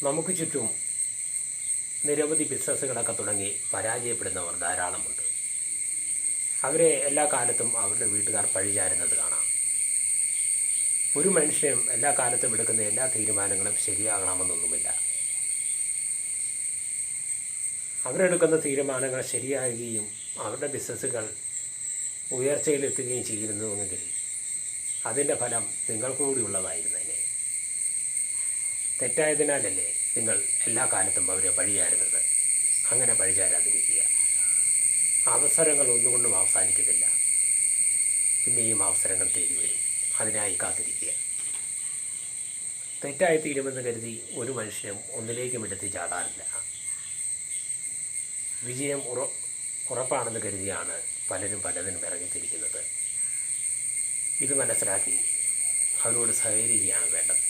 നമുക്ക് ചുറ്റും നിരവധി ബിസിനസ്സുകളൊക്കെ തുടങ്ങി പരാജയപ്പെടുന്നവർ ധാരാളമുണ്ട്. അവരെ എല്ലാ കാലത്തും അവരുടെ വീട്ടുകാർ പഴിചാരുന്നത് കാണാം. ഒരു മനുഷ്യനും എല്ലാ കാലത്തും എടുക്കുന്ന എല്ലാ തീരുമാനങ്ങളും ശരിയാകണമെന്നൊന്നുമില്ല. അവരെടുക്കുന്ന തീരുമാനങ്ങൾ ശരിയാകുകയും അവരുടെ ബിസിനസ്സുകൾ ഉയർച്ചയിലെത്തുകയും ചെയ്യുന്നുവെങ്കിൽ അതിൻ്റെ ഫലം നിങ്ങൾക്ക് കൂടിയുള്ളതായിരുന്നേനെ. തെറ്റായതിനാലല്ലേ നിങ്ങൾ എല്ലാ കാലത്തും അവരെ പഴിചാരുന്നത്? അങ്ങനെ പഴിചാരാതിരിക്കുക. അവസരങ്ങൾ ഒന്നുകൊണ്ടും അവസാനിക്കുന്നില്ല. പിന്നെയും അവസരങ്ങൾ തേടി വരും. അതിനായി കാത്തിരിക്കുക. തെറ്റായി തീരുമെന്ന് കരുതി ഒരു മനുഷ്യനും ഒന്നിലേക്കും എടുത്ത് ചാടാറില്ല. വിജയം ഉറപ്പാണെന്ന് കരുതിയാണ് പലരും പലതിനും ഇറങ്ങിത്തിരിക്കുന്നത്. ഇത് മനസ്സിലാക്കി അവരോട് സഹകരിക്കുകയാണ് വേണ്ടത്.